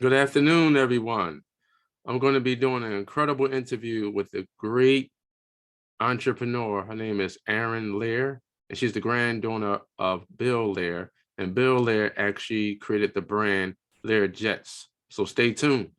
Good afternoon, everyone. I'm going to be doing an incredible interview with a great entrepreneur. Her name is Erin Lear, and she's the granddaughter of Bill Lear. And Bill Lear actually created the brand Lear Jets. So stay tuned.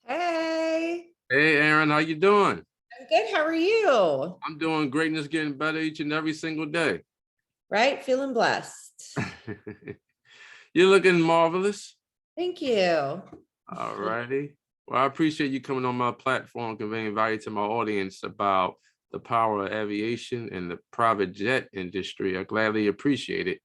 Hey, Hey, Erin, how you doing? I'm good. How are you? I'm doing great, and it's getting better each and every single day. Right? Feeling blessed. You're looking marvelous. Thank you. All righty. Well, I appreciate you coming on my platform, conveying value to my audience about the power of aviation and the private jet industry. I gladly appreciate it.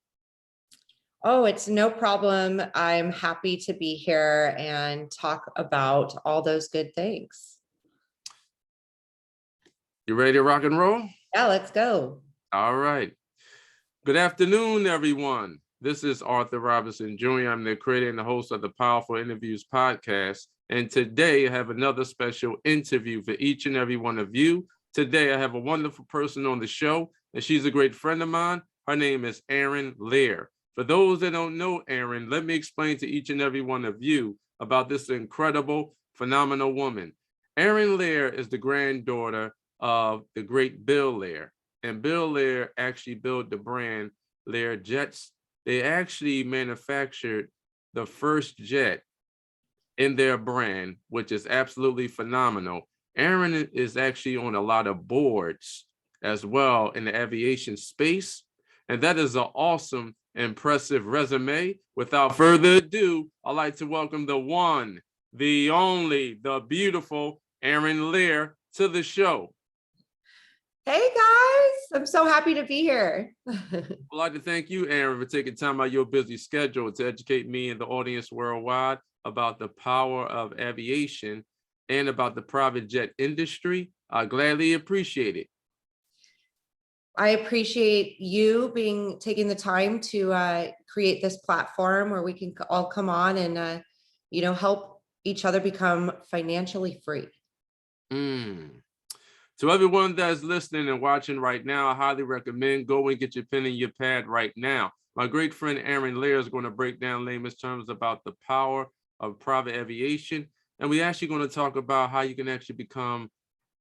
Oh, it's no problem. I'm happy to be here and talk about all those good things. You ready to rock and roll? Yeah, let's go. All right. Good afternoon, everyone. This is Arthur Robinson Jr. I'm the creator and the host of the Powerful Interviews podcast. And today I have another special interview for each and every one of you. Today I have a wonderful person on the show, and she's a great friend of mine. Her name is Erin Lear. For those that don't know Erin, let me explain to each and every one of you about this incredible, phenomenal woman. Erin Lear is the granddaughter of the great Bill Lear. And Bill Lear actually built the brand Lear Jets. They actually manufactured the first jet in their brand, which is absolutely phenomenal. Erin is actually on a lot of boards as well in the aviation space. And that is an awesome, impressive resume. Without further ado, I'd like to welcome the one, the only, the beautiful Erin Lear to the show. Hey guys, I'm so happy to be here. I'd like to thank you, Erin, for taking time out of your busy schedule to educate me and the audience worldwide about the power of aviation and about the private jet industry. I gladly appreciate it. I appreciate you taking the time to create this platform where we can all come on and help each other become financially free. To everyone that's listening and watching right now, I highly recommend go and get your pen and your pad right now. My great friend Erin Lear is going to break down layman's terms about the power of private aviation. And we're actually going to talk about how you can actually become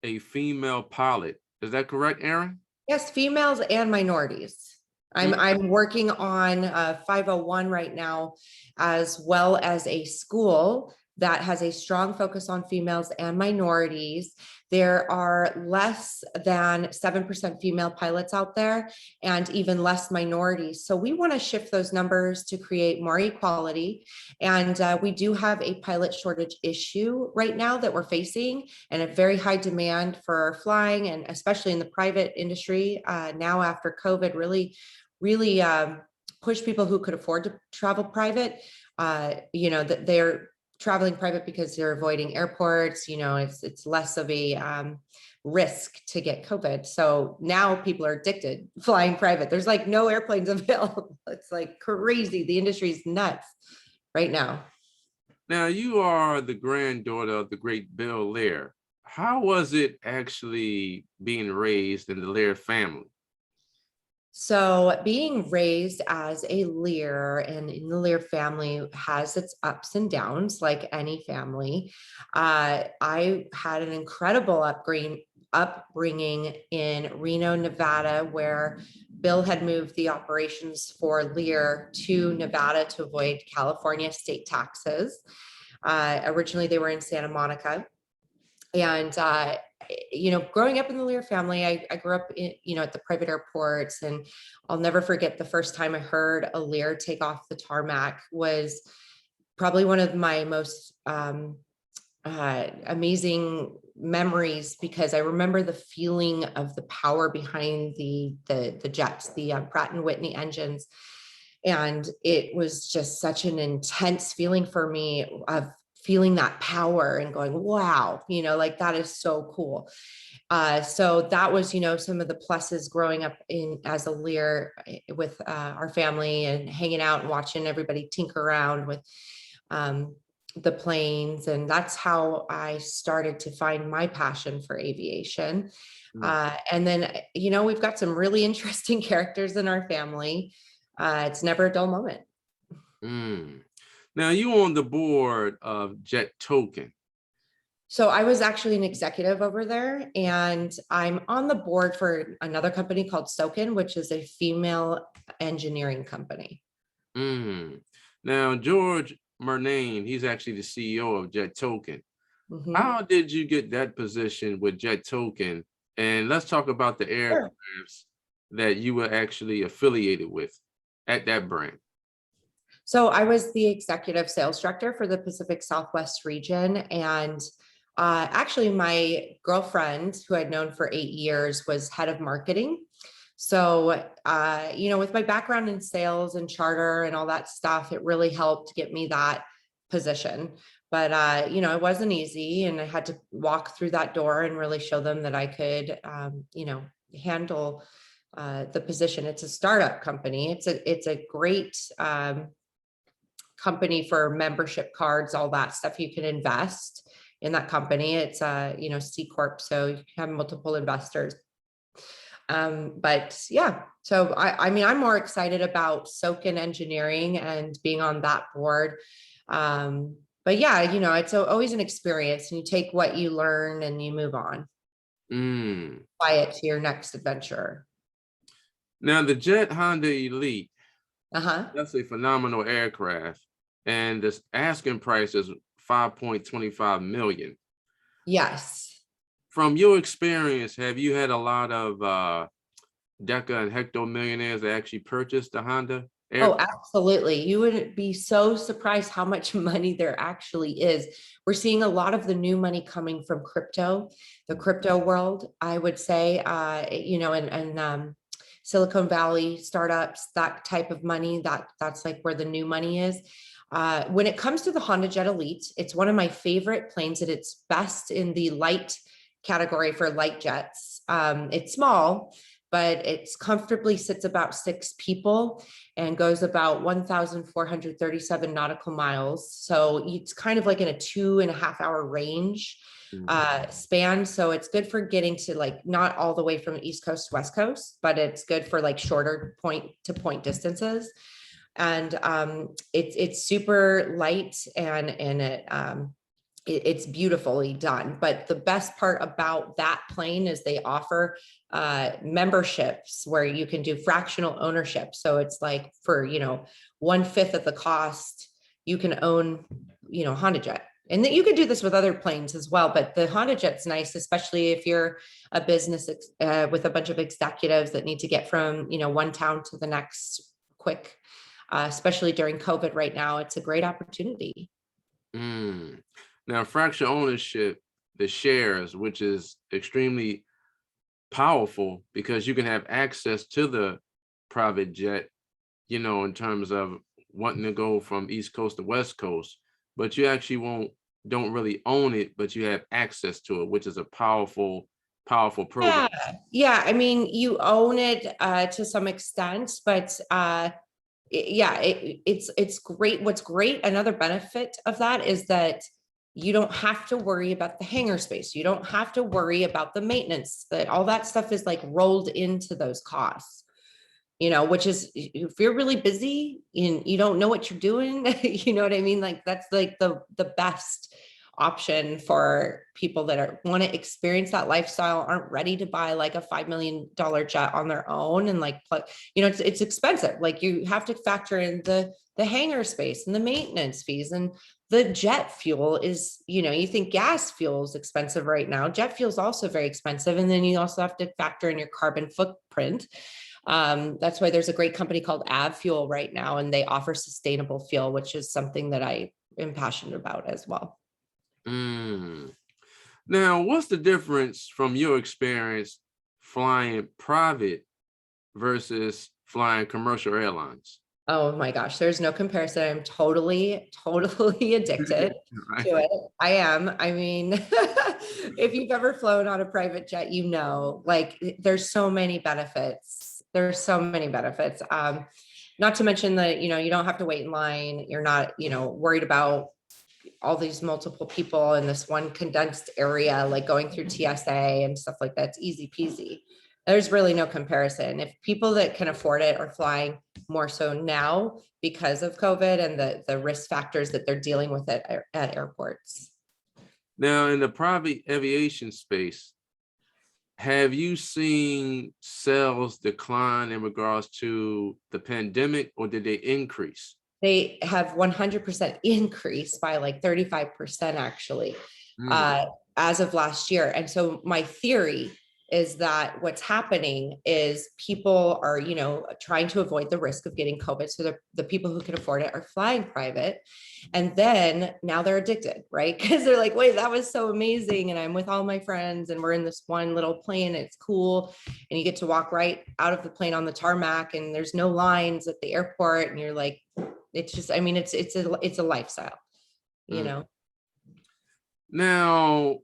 a female pilot. Is that correct, Erin? Yes, females and minorities. I'm working on 501 right now, as well as a school that has a strong focus on females and minorities. There are less than 7% female pilots out there and even less minorities. So we want to shift those numbers to create more equality. And we do have a pilot shortage issue right now that we're facing, and a very high demand for flying, and especially in the private industry now after COVID really pushed people who could afford to travel private, that they're traveling private because they're avoiding airports. It's less of a risk to get COVID. So now people are addicted flying private. There's like no airplanes available. It's like crazy. The industry's nuts right now. Now, you are the granddaughter of the great Bill Lear. How was it actually being raised in the Lear family? So being raised as a Lear and in the Lear family has its ups and downs, like any family. I had an incredible upbringing in Reno, Nevada, where Bill had moved the operations for Lear to Nevada to avoid California state taxes. Originally, they were in Santa Monica. And growing up in the Lear family, I grew up at the private airports, and I'll never forget the first time I heard a Lear take off the tarmac. Was probably one of my most amazing memories, because I remember the feeling of the power behind the jets, the Pratt and Whitney engines. And it was just such an intense feeling for me of feeling that power and going, wow, like that is so cool. So that was, some of the pluses growing up as a Lear with our family, and hanging out and watching everybody tinker around with the planes. And that's how I started to find my passion for aviation. And then, we've got some really interesting characters in our family. It's never a dull moment. Now, you on the board of Jet Token. So I was actually an executive over there, and I'm on the board for another company called Soken, which is a female engineering company. Now, George Murnane, he's actually the CEO of Jet Token. Mhm. How did you get that position with Jet Token? And let's talk about the aircrafts that you were actually affiliated with at that brand. So I was the executive sales director for the Pacific Southwest region. And actually my girlfriend, who I'd known for 8 years, was head of marketing. So, with my background in sales and charter and all that stuff, it really helped get me that position. But, it wasn't easy, and I had to walk through that door and really show them that I could, handle the position. It's a startup company. It's a great company for membership cards, all that stuff. You can invest in that company. It's a, C Corp, so you can have multiple investors. But yeah, so I'm more excited about Soken Engineering and being on that board. But yeah, it's always an experience, and you take what you learn and you move on. Apply it to your next adventure. Now, the Jet Honda Elite, Uh-huh. that's a phenomenal aircraft, and the asking price is $5.25 million. Yes. From your experience, have you had a lot of Deca and Hecto millionaires that actually purchased the Honda aircraft? Oh, absolutely. You wouldn't be so surprised how much money there actually is. We're seeing a lot of the new money coming from the crypto world, I would say, and Silicon Valley startups, that type of money, that's like where the new money is. When it comes to the Honda Jet Elite, it's one of my favorite planes, and it's best in the light category for light jets. It's small, but it's comfortably sits about 6 people and goes about 1,437 nautical miles. So it's kind of like in a 2.5 hour range span. So it's good for getting to, like, not all the way from East Coast to West Coast, but it's good for like shorter point to point distances. And it's super light, and it's beautifully done. But the best part about that plane is they offer memberships where you can do fractional ownership. So it's like for 1/5 of the cost, you can own Honda Jet. And that you could do this with other planes as well, but the Honda Jet's nice, especially if you're a business with a bunch of executives that need to get from, one town to the next quick, especially during COVID right now. It's a great opportunity. Mm. Now, fractional ownership, the shares, which is extremely powerful because you can have access to the private jet, in terms of wanting to go from East Coast to West Coast, but you actually don't really own it, but you have access to it, which is a powerful, powerful program. Yeah. I mean, you own it to some extent, but it's great. What's great, another benefit of that is that you don't have to worry about the hangar space. You don't have to worry about the maintenance, that all that stuff is like rolled into those costs, which is, if you're really busy and you don't know what you're doing, you know what I mean? Like that's like the best option for people that want to experience that lifestyle, aren't ready to buy like a $5 million jet on their own. And like, it's expensive. Like you have to factor in the hangar space and the maintenance fees, and the jet fuel is, you think gas fuel is expensive right now. Jet fuel is also very expensive. And then you also have to factor in your carbon footprint. That's why there's a great company called Fuel right now, and they offer sustainable fuel, which is something that I am passionate about as well. Mm. Now, what's the difference from your experience flying private versus flying commercial airlines? Oh my gosh, there's no comparison. I'm totally addicted Right. to it. I am. I mean, if you've ever flown on a private jet, like there's so many benefits. There's so many benefits. Not to mention that, you don't have to wait in line. You're not, worried about all these multiple people in this one condensed area, like going through TSA and stuff like that. It's easy peasy. There's really no comparison. If people that can afford it are flying more so now because of COVID and the risk factors that they're dealing with at airports. Now, in the private aviation space, have you seen sales decline in regards to the pandemic, or did they increase? They have 100% increase by like 35% actually, Mm. as of last year. And so my theory is that what's happening is people are, trying to avoid the risk of getting COVID. So the people who can afford it are flying private. And then now they're addicted, right? Because they're like, wait, that was so amazing. And I'm with all my friends and we're in this one little plane. And it's cool. And you get to walk right out of the plane on the tarmac and there's no lines at the airport. And you're like, it's just, I mean, it's a lifestyle, Mm. Now,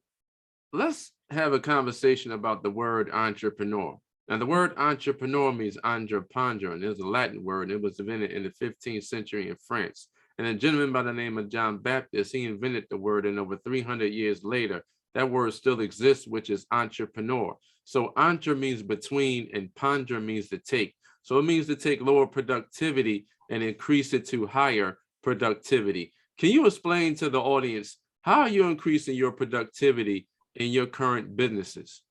let's have a conversation about the word entrepreneur. Now, the word entrepreneur means entreprendre, and it's a Latin word. It was invented in the 15th century in France. And a gentleman by the name of John Baptist, he invented the word, and over 300 years later, that word still exists, which is entrepreneur. So entre means between, and ponder means to take. So it means to take lower productivity and increase it to higher productivity. Can you explain to the audience, how are you increasing your productivity in your current businesses?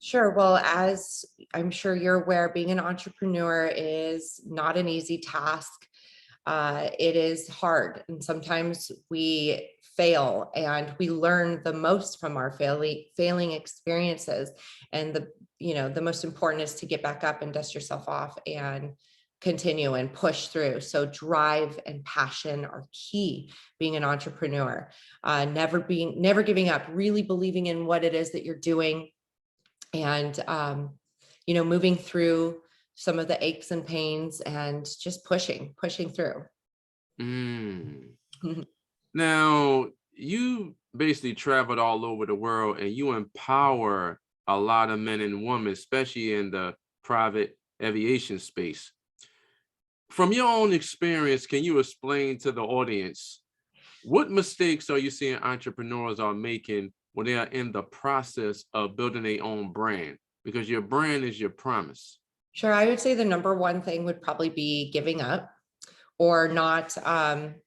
Sure. Well, as I'm sure you're aware, being an entrepreneur is not an easy task. It is hard. And sometimes we fail and we learn the most from our failing experiences. And the most important is to get back up and dust yourself off and continue and push through. So drive and passion are key being an entrepreneur. Never giving up, really believing in what it is that you're doing, and moving through some of the aches and pains and just pushing through. Mm. Now, you basically traveled all over the world and you empower a lot of men and women, especially in the private aviation space. From your own experience, can you explain to the audience, what mistakes are you seeing entrepreneurs are making when they are in the process of building their own brand? Because your brand is your promise. Sure. I would say the number one thing would probably be giving up, or not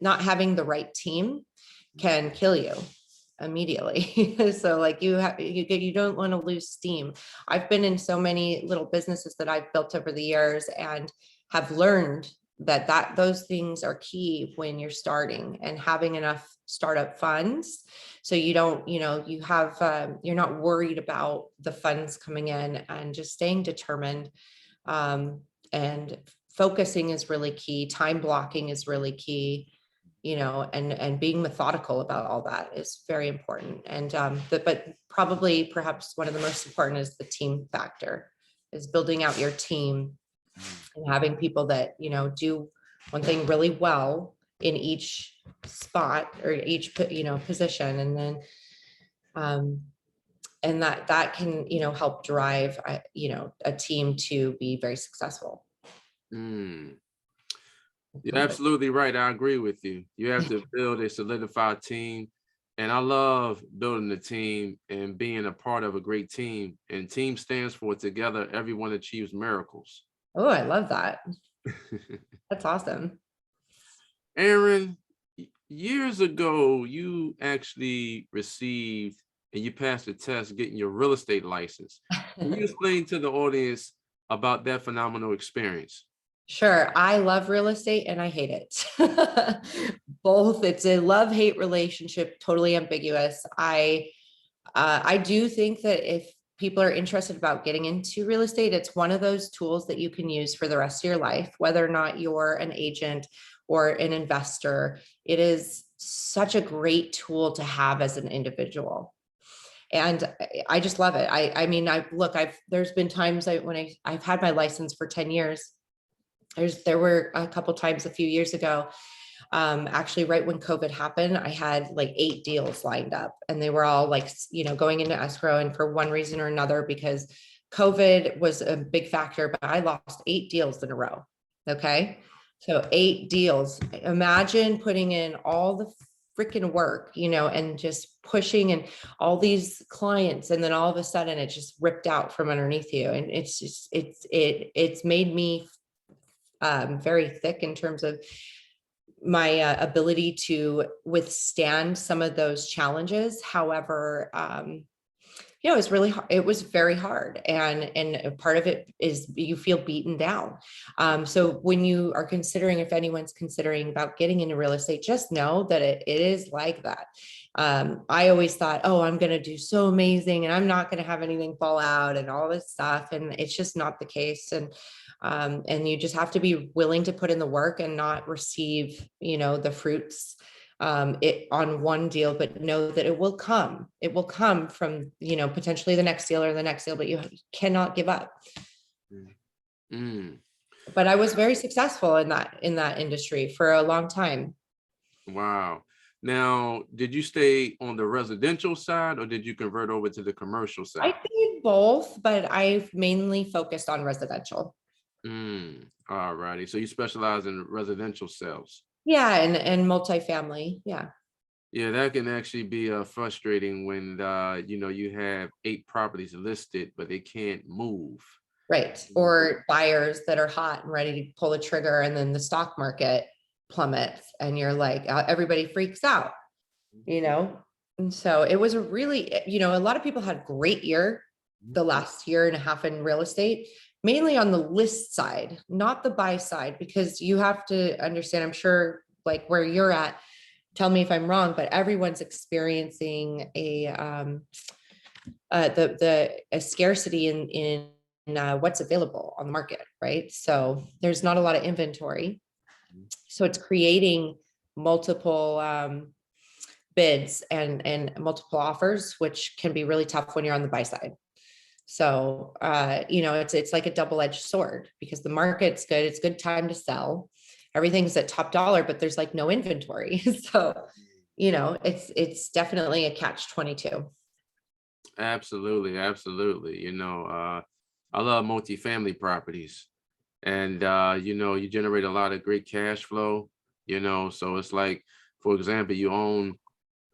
having the right team can kill you immediately. So like you don't want to lose steam. I've been in so many little businesses that I've built over the years and have learned those things are key when you're starting, and having enough startup funds. So you don't, you have, you're not worried about the funds coming in, and just staying determined. And focusing is really key. Time blocking is really key, and being methodical about all that is very important. And but probably perhaps one of the most important is the team factor, is building out your team and having people that, do one thing really well in each spot or each, position. And then, and that can, help drive, a team to be very successful. Mm. You're absolutely right. I agree with you. You have to build a solidified team. And I love building a team and being a part of a great team. And team stands for together, everyone achieves miracles. Oh, I love that. That's awesome. Erin, years ago, you actually received and you passed the test getting your real estate license. Can you explain to the audience about that phenomenal experience? Sure. I love real estate and I hate it. Both. It's a love-hate relationship, totally ambiguous. I do think that if people are interested about getting into real estate, it's one of those tools that you can use for the rest of your life, whether or not you're an agent or an investor. It is such a great tool to have as an individual. And I just love it. I mean, there's been times when I've had my license for 10 years. There were a couple times a few years ago, actually right when COVID happened, I had like 8 deals lined up, and they were all like, going into escrow, and for one reason or another, because COVID was a big factor, but I lost 8 deals in a row. Okay. So 8 deals. Imagine putting in all the freaking work, and just pushing and all these clients, and then all of a sudden it just ripped out from underneath you. And it's made me very thick in terms of my ability to withstand some of those challenges. However, it was very hard. And part of it is you feel beaten down. So when you are considering, if anyone's considering about getting into real estate, just know that it is like that. I always thought, oh, I'm going to do so amazing and I'm not going to have anything fall out and all this stuff. And it's just not the case. And you just have to be willing to put in the work and not receive, the fruits on one deal, but know that it will come. It will come from, potentially the next deal or the next deal, but you cannot give up. Mm. But I was very successful in that industry for a long time. Wow. Now, did you stay on the residential side or did you convert over to the commercial side? I did both, but I've mainly focused on residential. All righty. So you specialize in residential sales. Yeah, and multifamily. Yeah. Yeah, that can actually be frustrating when you have 8 properties listed, but they can't move. Right. Or buyers that are hot and ready to pull the trigger, and then the stock market plummets and you're like, everybody freaks out, And so it was a really, a lot of people had a great year the last year and a half in real estate, mainly on the list side, not the buy side, because you have to understand, I'm sure, like where you're at, tell me if I'm wrong, but everyone's experiencing a scarcity in what's available on the market, right? So there's not a lot of inventory. So it's creating multiple bids and multiple offers, which can be really tough when you're on the buy side. So, it's like a double-edged sword, because the market's good. It's a good time to sell. Everything's at top dollar, but there's like no inventory. So, it's definitely a catch-22. Absolutely. Absolutely. I love multifamily properties, and, you generate a lot of great cash flow, so it's like, for example, you own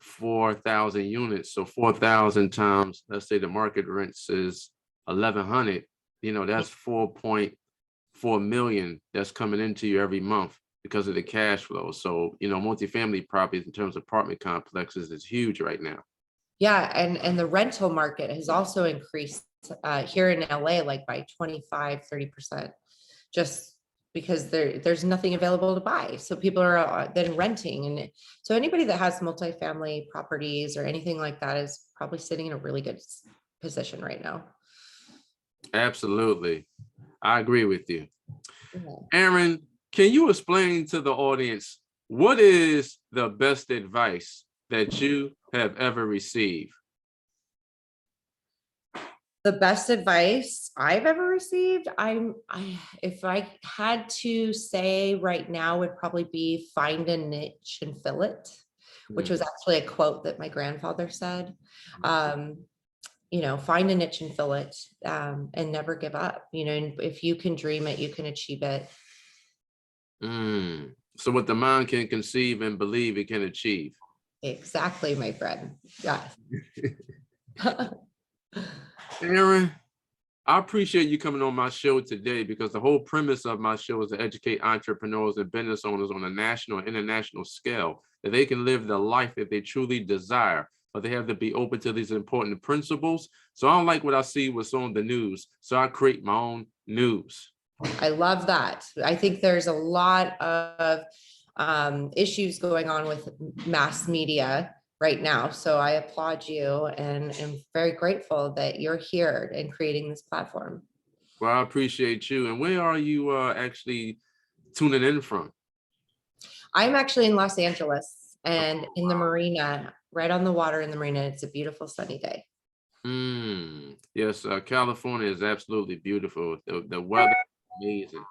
4,000 units. So 4,000 times, let's say the market rents is 1,100, that's 4.4 million that's coming into you every month because of the cash flow. So, multifamily properties in terms of apartment complexes is huge right now. Yeah. And the rental market has also increased here in LA, like by 25, 30%, just because there's nothing available to buy. So people are then renting. And so anybody that has multifamily properties or anything like that is probably sitting in a really good position right now. Absolutely. I agree with you. Yeah. Erin, can you explain to the audience what is the best advice that you have ever received? The best advice I've ever received, if I had to say right now, would probably be find a niche and fill it, which was actually a quote that my grandfather said. Find a niche and fill it, and never give up. And if you can dream it, you can achieve it. So what the mind can conceive and believe, it can achieve. Exactly, my friend. Yeah. Erin, I appreciate you coming on my show today, because the whole premise of my show is to educate entrepreneurs and business owners on a national and international scale, that they can live the life that they truly desire, but they have to be open to these important principles. So I don't like what I see what's on the news, so I create my own news. I love that. I think there's a lot of issues going on with mass media right now. So I applaud you and am very grateful that you're here and creating this platform. Well, I appreciate you. And where are you actually tuning in from? I'm actually in Los Angeles and in the marina, right on the water in the marina. It's a beautiful sunny day. Yes, California is absolutely beautiful. The weather is amazing.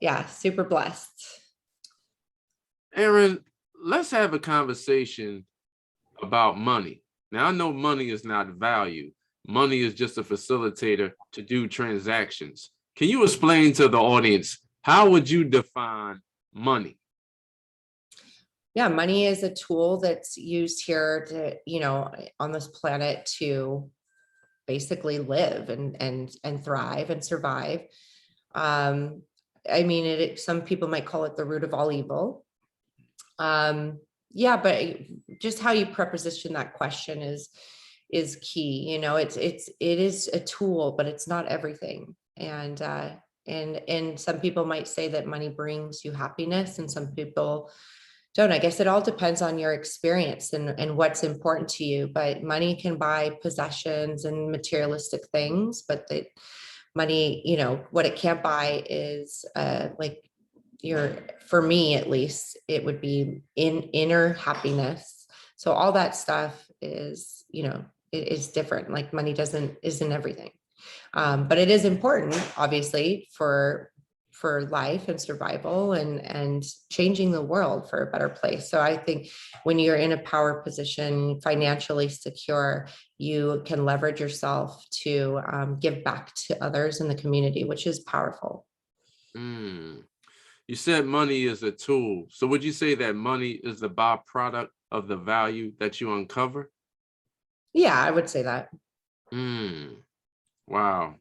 Yeah, super blessed. Erin, let's have a conversation about money. Now, I know money is not value. Money is just a facilitator to do transactions. Can you explain to the audience, how would you define money? Yeah, money is a tool that's used here to, on this planet to basically live and thrive and survive. Some people might call it the root of all evil. Yeah, but just how you preposition that question is key. It is a tool, but it's not everything. And some people might say that money brings you happiness, and some people don't. I guess it all depends on your experience and what's important to you. But money can buy possessions and materialistic things, but the money, what it can't buy is for me at least, it would be inner happiness. So all that stuff is, it is different. Like money isn't everything. But it is important, obviously, for life and survival and changing the world for a better place. So I think when you're in a power position, financially secure, you can leverage yourself to give back to others in the community, which is powerful. You said money is a tool. So would you say that money is the byproduct of the value that you uncover? Yeah, I would say that. Wow.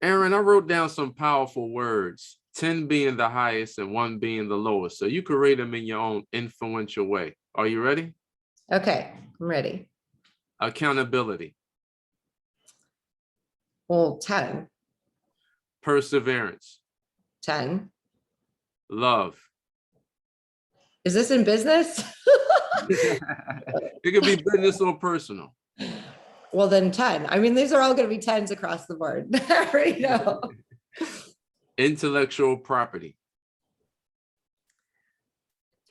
Erin, I wrote down some powerful words, 10 being the highest and 1 being the lowest. So you could rate them in your own influential way. Are you ready? Okay, I'm ready. Accountability. Well, 10. Perseverance. 10. Love. Is this in business? It could be business or personal. Well, then 10. These are all going to be 10s across the board. I already know. Intellectual property.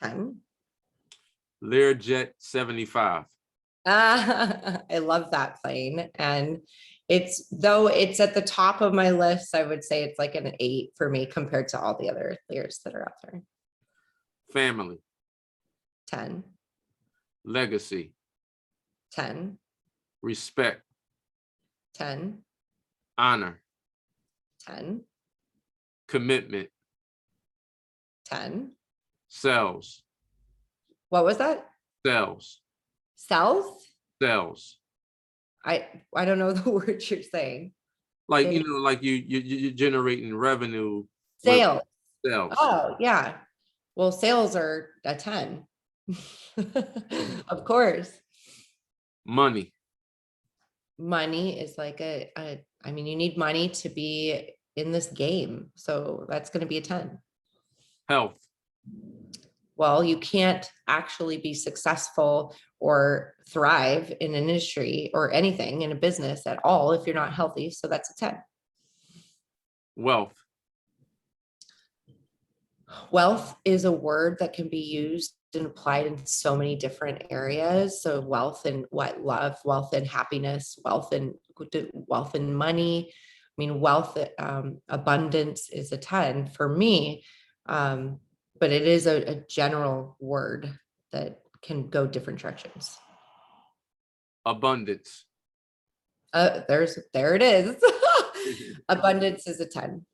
10. Learjet 75. I love that plane. And though it's at the top of my list, I would say it's like an 8 for me compared to all the other Lears that are out there. Family. 10. Legacy. 10. Respect. 10. Honor. 10. Commitment. 10. Cells. What was that? Cells. Cells? Cells. I don't know the word you're saying. Like, like you're generating revenue. Sales. Sales. Oh, yeah. Well, sales are a 10. Of course. Money. Money is like you need money to be in this game. So that's going to be a 10. Health. Well, you can't actually be successful or thrive in an industry or anything in a business at all if you're not healthy. So that's a 10. Wealth. Wealth is a word that can be used and applied in so many different areas. So wealth and what love, wealth and happiness, wealth and money. I mean, wealth, abundance is a 10 for me. But it is a general word that can go different directions. Abundance. There it is. Abundance is a 10.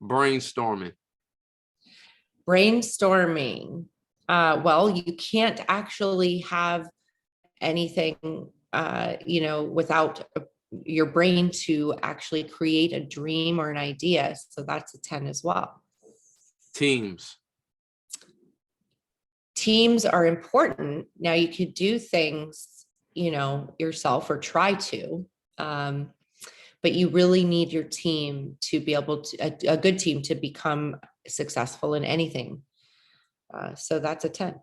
Brainstorming. Brainstorming. Well, you can't actually have anything, without your brain to actually create a dream or an idea. So that's a 10 as well. Teams. Teams are important. Now you could do things, yourself or try to, but you really need your team to be able to, a good team to become successful in anything. So that's a 10.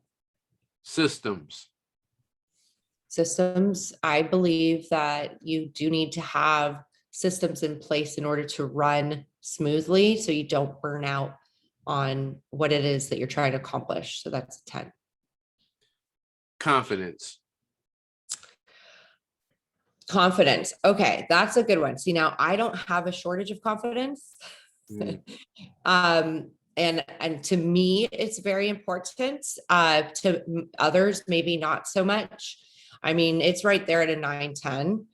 Systems. Systems, I believe that you do need to have systems in place in order to run smoothly so you don't burn out on what it is that you're trying to accomplish. So that's a 10. Confidence. Confidence. Okay, that's a good one. See, now I don't have a shortage of confidence. And to me, it's very important. To others, maybe not so much. I mean, it's right there at a 9, 10.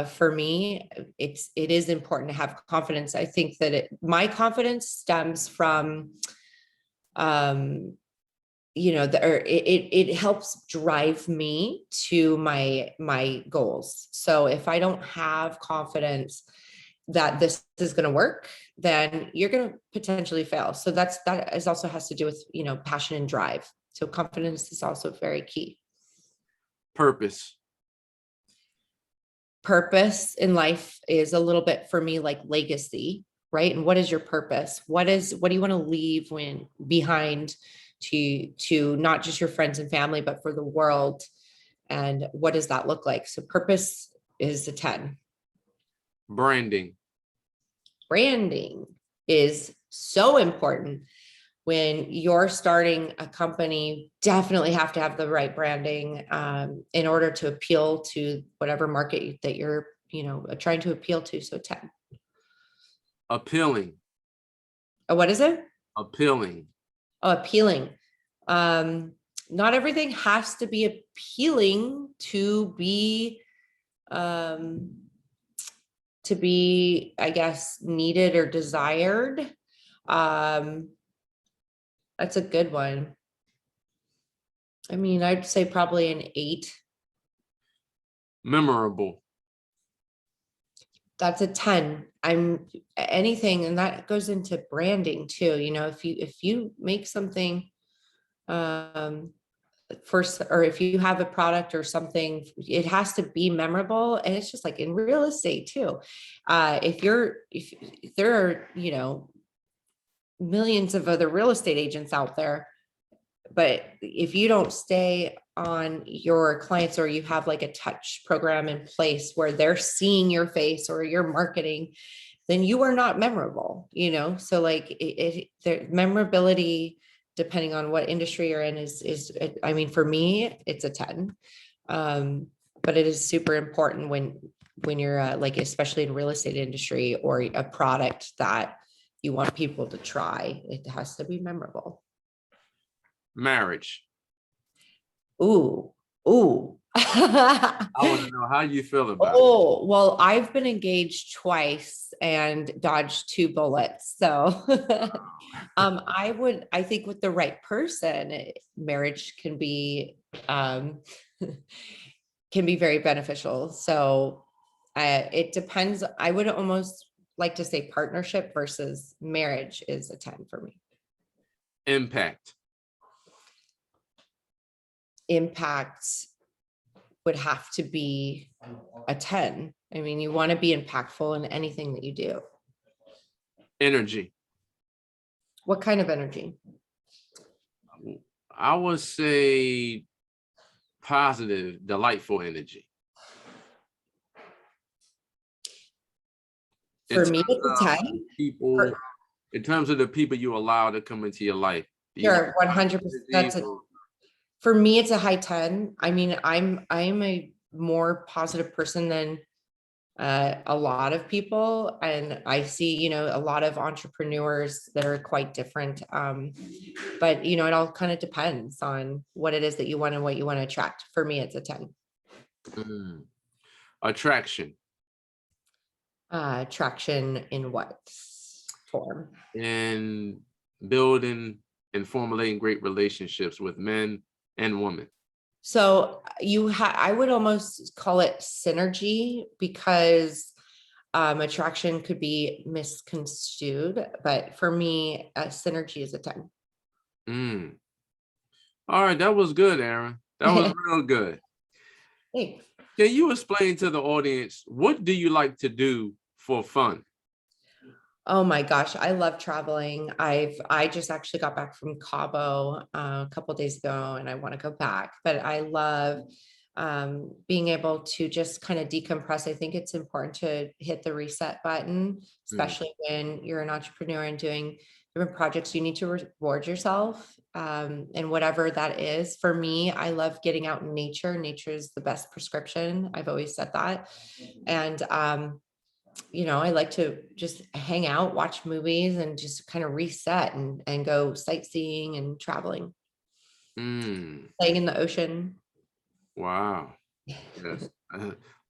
For me, it is important to have confidence. I think that my confidence stems from, it helps drive me to my goals. So if I don't have confidence that this is going to work, then you're going to potentially fail. So that is also has to do with, passion and drive. So confidence is also very key. Purpose. Purpose in life is a little bit for me like legacy, right? And what is your purpose? What do you want to leave behind to not just your friends and family, but for the world? And what does that look like? So purpose is a 10. Branding. Branding is so important. When you're starting a company, definitely have to have the right branding in order to appeal to whatever market that you're, trying to appeal to. So 10. Appealing. What is it? Appealing. Oh, appealing. Not everything has to be appealing to be, I guess, needed or desired. That's a good one. I mean, I'd say probably an 8. Memorable. That's a 10. Anything, and that goes into branding too. If you make something, first, or if you have a product or something, it has to be memorable. And it's just like in real estate too. If there are, millions of other real estate agents out there, but if you don't stay on your clients, or you have like a touch program in place where they're seeing your face or your marketing, then you are not memorable, so like the memorability, depending on what industry you're in, is I mean, for me, it's a 10. But it is super important when you're like, especially in real estate industry or a product that you want people to try, it has to be memorable. Marriage. Ooh. I want to know how you feel about it. Oh, well, I've been engaged twice and dodged 2 bullets. So I think with the right person, marriage can be very beneficial. So it depends. I would almost like to say partnership versus marriage is a 10 for me. Impact. Impact would have to be a 10. I mean, you want to be impactful in anything that you do. Energy. What kind of energy? I would say positive, delightful energy. In For me, terms it's a of 10. people, in terms of the people you allow to come into your life. Sure, 100%. For me, it's a high 10. I mean, I'm a more positive person than a lot of people, and I see, a lot of entrepreneurs that are quite different. But it all kind of depends on what it is that you want and what you want to attract. For me, it's a 10. Attraction. Traction in what form? In building and formulating great relationships with men and women. So I would almost call it synergy, because attraction could be misconstrued, but for me, synergy is a 10. All right, that was good, Erin. That was real good. Thanks. Can you explain to the audience, what do you like to do for fun? Oh my gosh, I love traveling. I just actually got back from Cabo a couple of days ago, and I want to go back. But I love being able to just kind of decompress. I think it's important to hit the reset button, especially when you're an entrepreneur and doing different projects. You need to reward yourself, and whatever that is. For me, I love getting out in nature. Nature is the best prescription. I've always said that. And I like to just hang out, watch movies, and just kind of reset and go sightseeing and traveling, playing in the ocean. Wow. Yes.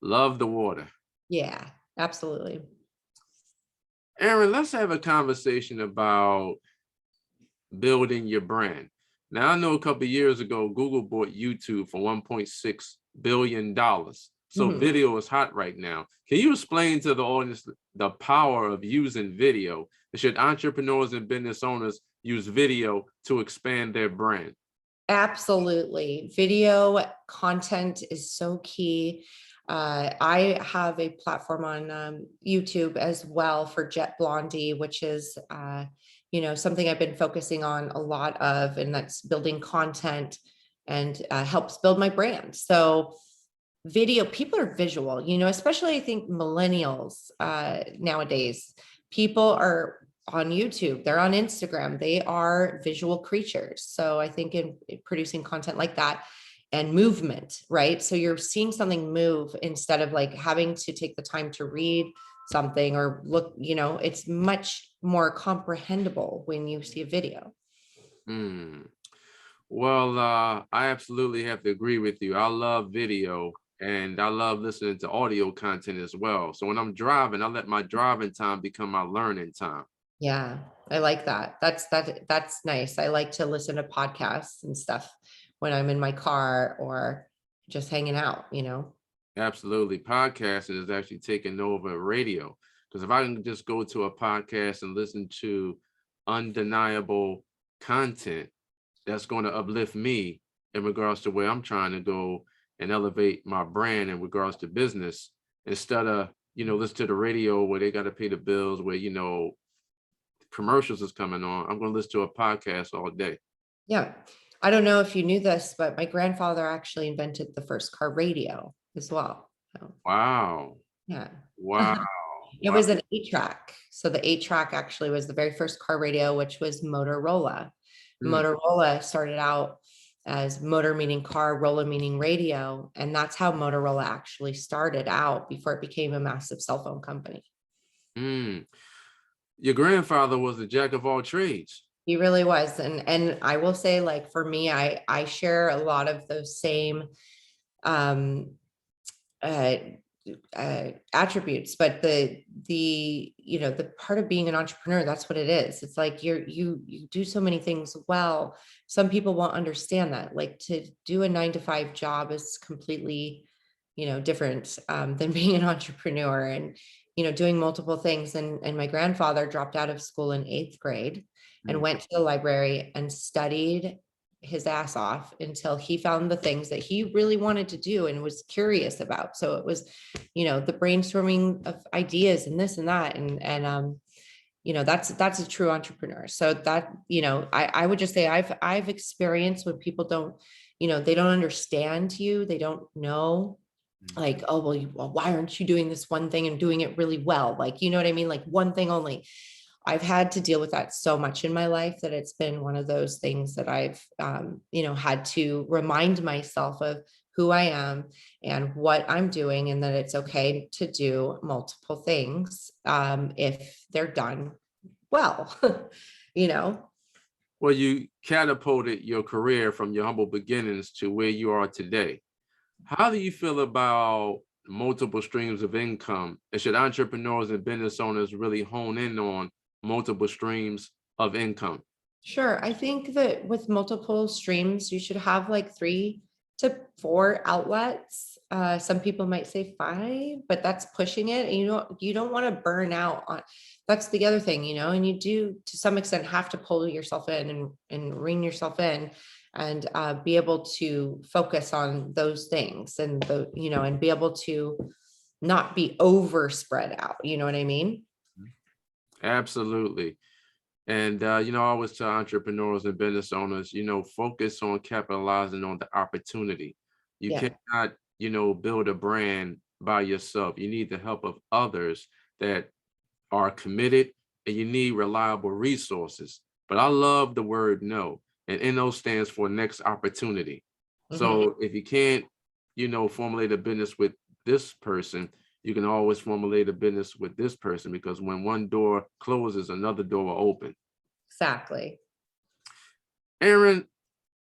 Love the water. Yeah, absolutely. Erin, let's have a conversation about building your brand. Now, I know a couple of years ago, Google bought YouTube for $1.6 billion. So video is hot right now. Can you explain to the audience the power of using video? Should entrepreneurs and business owners use video to expand their brand? Absolutely. Video content is so key. I have a platform on YouTube as well for Jet Blondie, which is something I've been focusing on a lot of, and that's building content and helps build my brand. So video, people are visual, especially I think millennials nowadays. People are on YouTube, they're on Instagram, they are visual creatures. So I think in producing content like that and movement, right? So you're seeing something move instead of like having to take the time to read something or look, it's much more comprehensible when you see a video. Well, I absolutely have to agree with you. I love video and I love listening to audio content as well. So when I'm driving, I let my driving time become my learning time. Yeah, I like that. That's nice. I like to listen to podcasts and stuff when I'm in my car or just hanging out, Absolutely. Podcasting is actually taking over radio, because if I can just go to a podcast and listen to undeniable content, that's going to uplift me in regards to where I'm trying to go and elevate my brand in regards to business, instead of, listen to the radio where they got to pay the bills, where, commercials is coming on. I'm going to listen to a podcast all day. Yeah. I don't know if you knew this, but my grandfather actually invented the first car radio as well. So, wow. Yeah. Wow. It was an 8-track. So the 8-track actually was the very first car radio, which was Motorola. Motorola started out as motor meaning car, rolla meaning radio. And that's how Motorola actually started out before it became a massive cell phone company. Your grandfather was a jack of all trades. He really was. And I will say, like, for me, I share a lot of those same attributes, but the part of being an entrepreneur, that's what it is. It's like you do so many things well. Some people won't understand that. Like, to do a 9-to-5 job is completely different than being an entrepreneur and doing multiple things. And my grandfather dropped out of school in 8th grade and went to the library and studied his ass off until he found the things that he really wanted to do and was curious about. So it was, the brainstorming of ideas and this and that. And that's a true entrepreneur. So that, I would just say I've experienced when people don't, they don't understand you, they don't know, like, oh, well, why aren't you doing this one thing and doing it really well? Like, you know what I mean? Like one thing only. I've had to deal with that so much in my life that it's been one of those things that I've, had to remind myself of who I am and what I'm doing, and that it's okay to do multiple things if they're done well, you know. Well, you catapulted your career from your humble beginnings to where you are today. How do you feel about multiple streams of income? And should entrepreneurs and business owners really hone in on multiple streams of income? Sure. I think that with multiple streams, you should have like 3 to 4 outlets. Some people might say 5, but that's pushing it. And you don't want to burn out on, that's the other thing, and you do to some extent have to pull yourself in and rein yourself in, and be able to focus on those things, and and be able to not be over spread out. You know what I mean? Absolutely. And I always tell entrepreneurs and business owners, focus on capitalizing on the opportunity. You Yeah. cannot, build a brand by yourself. You need the help of others that are committed, and you need reliable resources. But I love the word no, and NO stands for next opportunity. Mhm. So if you can't, formulate a business with this person, you can always formulate a business with this person, because when one door closes, another door will open. Exactly. Erin,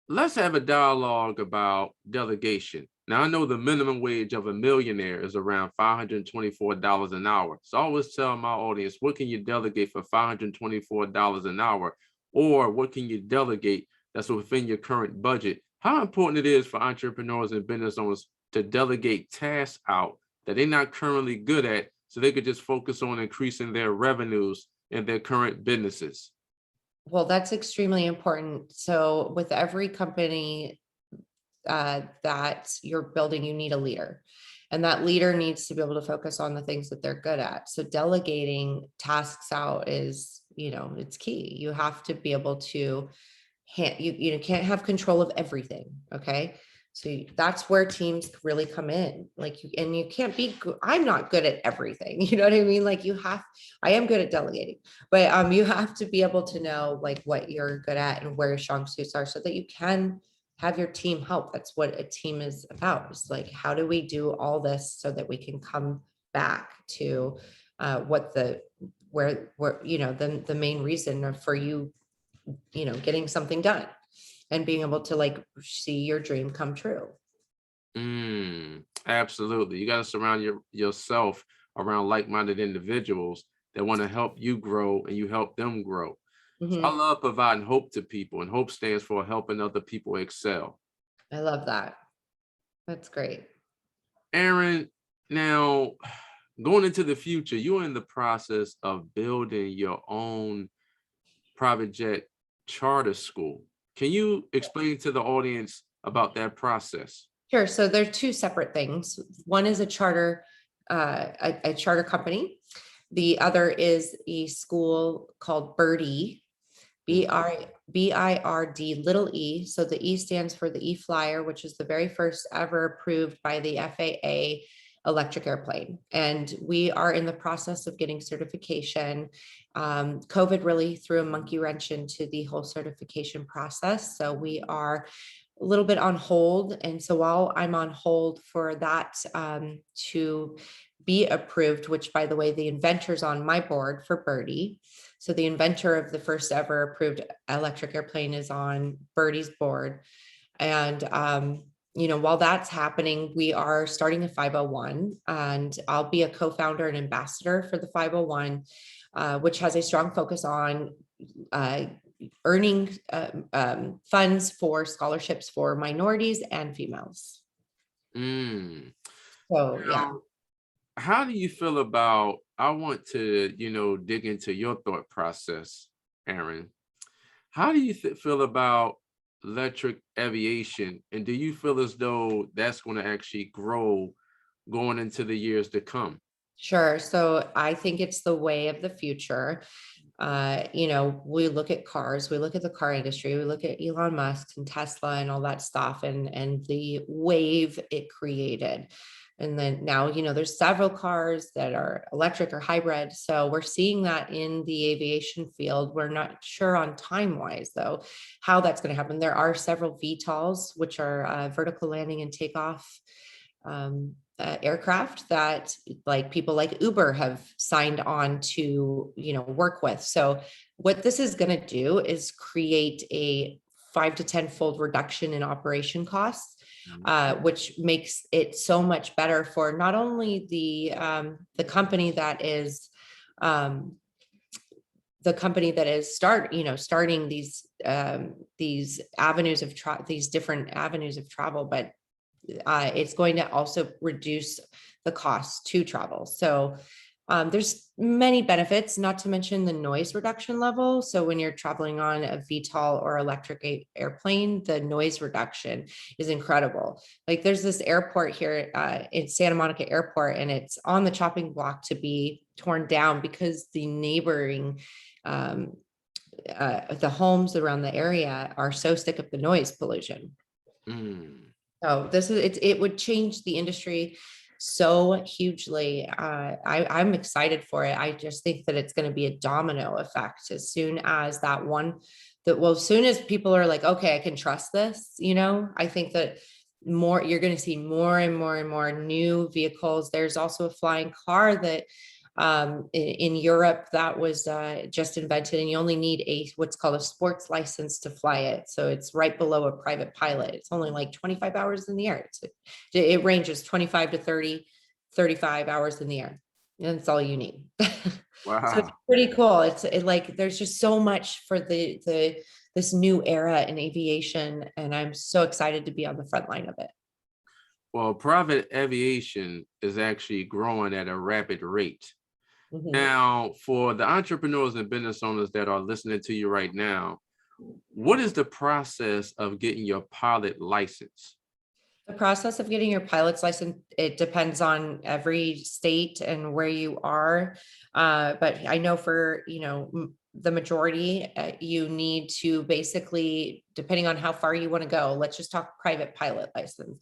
let's have a dialogue about delegation. Now, I know the minimum wage of a millionaire is around $524 an hour. So I always tell my audience, what can you delegate for $524 an hour? Or what can you delegate that's within your current budget? How important it is for entrepreneurs and business owners to delegate tasks out that they're not currently good at, so they could just focus on increasing their revenues in their current businesses. Well, that's extremely important. So with every company that you're building, you need a leader. And that leader needs to be able to focus on the things that they're good at. So delegating tasks out is, it's key. You have to be able to, you can't have control of everything. Okay. So that's where teams really come in. Like and you can't be, I'm not good at everything. You know what I mean? Like I am good at delegating, but you have to be able to know like what you're good at and where your strong suits are, so that you can have your team help. That's what a team is about. It's like, how do we do all this so that we can come back to what where the main reason for you, getting something done and being able to like see your dream come true. Absolutely. You got to surround yourself around like-minded individuals that want to help you grow, and you help them grow. So I Mhm. love providing hope to people, and hope stands for helping other people excel. I love that. That's great. Erin, now going into the future, you're in the process of building your own private jet charter school. Can you explain to the audience about that process? Sure. So they're two separate things. One is a charter, a charter company. The other is a school called Birdie, Mm. BIRD little e. So the E stands for the E-Flyer, which is the very first ever approved by the FAA electric airplane. And we are in the process of getting certification. COVID really threw a monkey wrench into the whole certification process. So we are a little bit on hold. And so while I'm on hold for that to be approved, which by the way, the inventor's on my board for Birdie. So the inventor of the first ever approved electric airplane is on Birdie's board. And while that's happening, we are starting a 501, and I'll be a co-founder and ambassador for the 501, which has a strong focus on earning funds for scholarships for minorities and females. Mm. So yeah. Now, how do you feel about, I want to, dig into your thought process, Erin. How do you feel about electric aviation? And do you feel as though that's going to actually grow going into the years to come? Sure. So I think it's the way of the future. You know, we look at cars, we look at the car industry, we look at Elon Musk and Tesla and all that stuff, and the wave it created. And then now, you know, there's several cars that are electric or hybrid. So we're seeing that in the aviation field. We're not sure on time wise, though, how that's going to happen. There are several VTOLs, which are vertical landing and takeoff aircraft that like people like Uber have signed on to, you know, work with. So what this is going to do is create a 5 to 10 fold reduction in operation costs, which makes it so much better for not only the company that is starting these avenues of these different avenues of travel, but it's going to also reduce the cost to travel. So there's many benefits, not to mention the noise reduction level. So when you're traveling on a VTOL or electric airplane, the noise reduction is incredible. Like there's this airport here in Santa Monica Airport, and it's on the chopping block to be torn down because the neighboring the homes around the area are so sick of the noise pollution. So it would change the industry so hugely. I'm excited for it. I just think that it's going to be a domino effect as soon as as soon as people are like, okay, I can trust this, you know, I think that you're going to see more and more and more new vehicles. There's also a flying car that in Europe that was just invented, and you only need what's called a sports license to fly it. So it's right below a private pilot. It's only like 25 hours in the air. It ranges 25 to 35 hours in the air. And that's all you need. Wow. So it's pretty cool. Like there's just so much for this new era in aviation, and I'm so excited to be on the front line of it. Well, private aviation is actually growing at a rapid rate. Now, for the entrepreneurs and business owners that are listening to you right now, what is the process of getting your pilot license? The process of getting your pilot's license, it depends on every state and where you are. But I know for, you know, the majority, you need to basically, depending on how far you want to go, let's just talk private pilot license.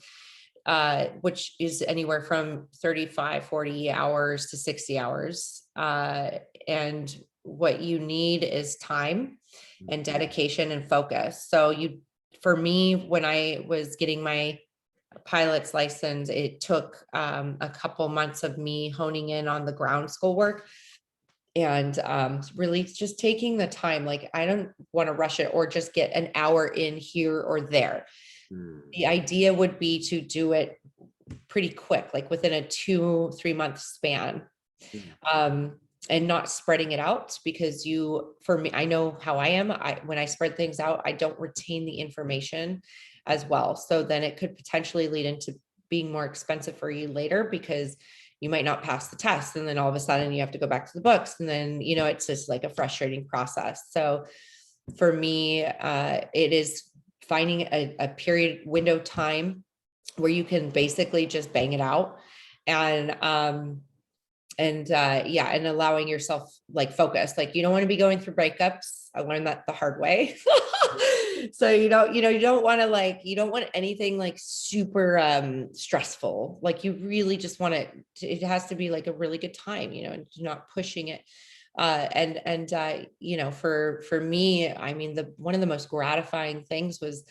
Which is anywhere from 35, 40 hours to 60 hours. And what you need is time and dedication and focus. So for me, when I was getting my pilot's license, it took a couple months of me honing in on the ground school work and really just taking the time. Like, I don't want to rush it or just get an hour in here or there. The idea would be to do it pretty quick, like within a 2-3 month span, and not spreading it out, because for me, I know how I am. When I spread things out, I don't retain the information as well. So then it could potentially lead into being more expensive for you later, because you might not pass the test. And then all of a sudden you have to go back to the books. And then, you know, it's just like a frustrating process. So for me, it is finding a period window time where you can basically just bang it out, and allowing yourself like focus. Like, you don't want to be going through breakups. I learned that the hard way. So you don't want anything like super stressful. Like, you really just want it has to be like a really good time, you know, and not pushing it. You know, for me, I mean, one of the most gratifying things was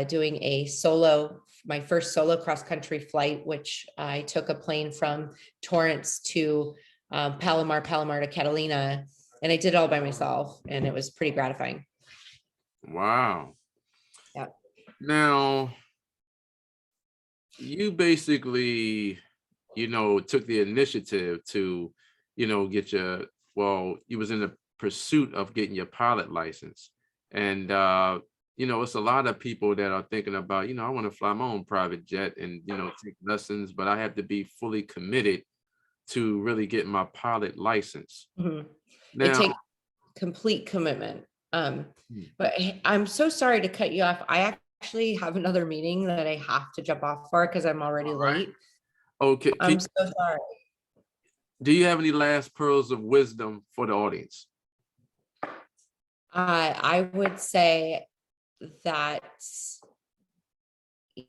doing my first solo cross country flight, which I took a plane from Torrance to Palomar to Catalina, and I did it all by myself, and it was pretty gratifying. Wow. Yeah. Now, you basically, you know, took the initiative to, you know, you was in the pursuit of getting your pilot license. And, you know, it's a lot of people that are thinking about, you know, I want to fly my own private jet and, you know, take lessons, but I have to be fully committed to really get my pilot license. It Now, takes complete commitment. But I'm so sorry to cut you off. I actually have another meeting that I have to jump off for because I'm already late. okay. I'm so sorry. Do you have any last pearls of wisdom for the audience? I would say that,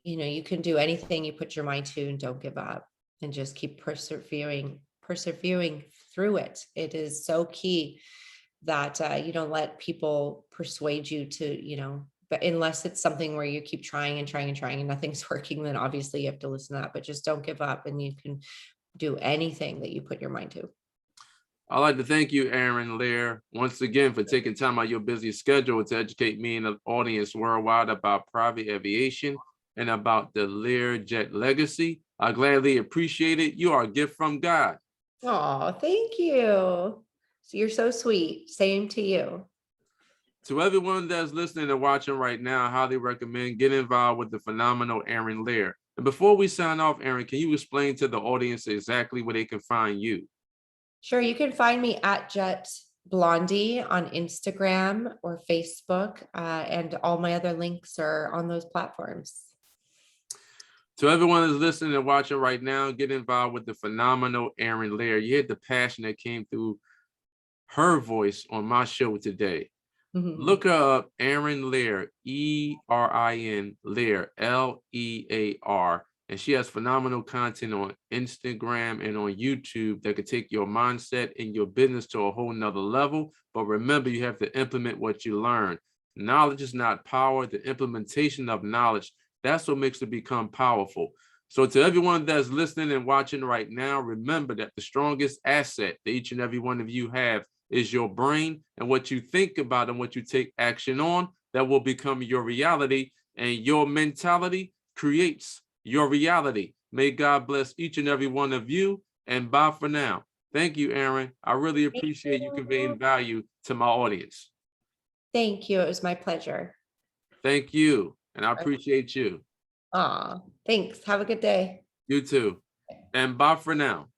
you can do anything you put your mind to, and don't give up, and just keep persevering through it. It is so key that you don't let people persuade you to, but unless it's something where you keep trying and trying and trying and nothing's working, then obviously you have to listen to that, but just don't give up, and you can do anything that you put your mind to. I'd like to thank you, Erin Lear, once again for taking time out of your busy schedule to educate me and the audience worldwide about private aviation and about the Lear Jet legacy. I gladly appreciate it. You are a gift from God. Oh, thank you. So you're so sweet. Same to you. To everyone that's listening and watching right now, I highly recommend get involved with the phenomenal Erin Lear. And before we sign off, Erin, can you explain to the audience exactly where they can find you? Sure. You can find me at Jet Blondie on Instagram or Facebook, and all my other links are on those platforms. To everyone that's listening and watching right now, get involved with the phenomenal Erin Lear. You heard the passion that came through her voice on my show today. Look her up, Erin Lear, Erin Lear, Lear, and she has phenomenal content on Instagram and on YouTube that could take your mindset and your business to a whole nother level. But remember, you have to implement what you learn. Knowledge is not power. The implementation of knowledge, that's what makes it become powerful. So to everyone that's listening and watching right now, remember that the strongest asset that each and every one of you have is your brain, and what you think about and what you take action on, that will become your reality, and your mentality creates your reality. May God bless each and every one of you, and bye for now. Thank you, Erin. I really appreciate you conveying value to my audience. Thank you. It was my pleasure. Thank you, and I appreciate you. Aw, thanks. Have a good day. You too, and bye for now.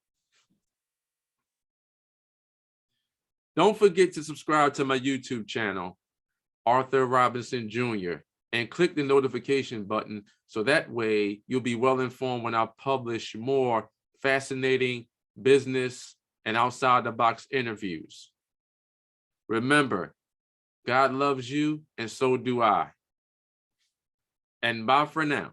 Don't forget to subscribe to my YouTube channel, Arthur Robinson Jr., and click the notification button so that way you'll be well informed when I publish more fascinating business and outside the box interviews. Remember, God loves you and so do I. And bye for now.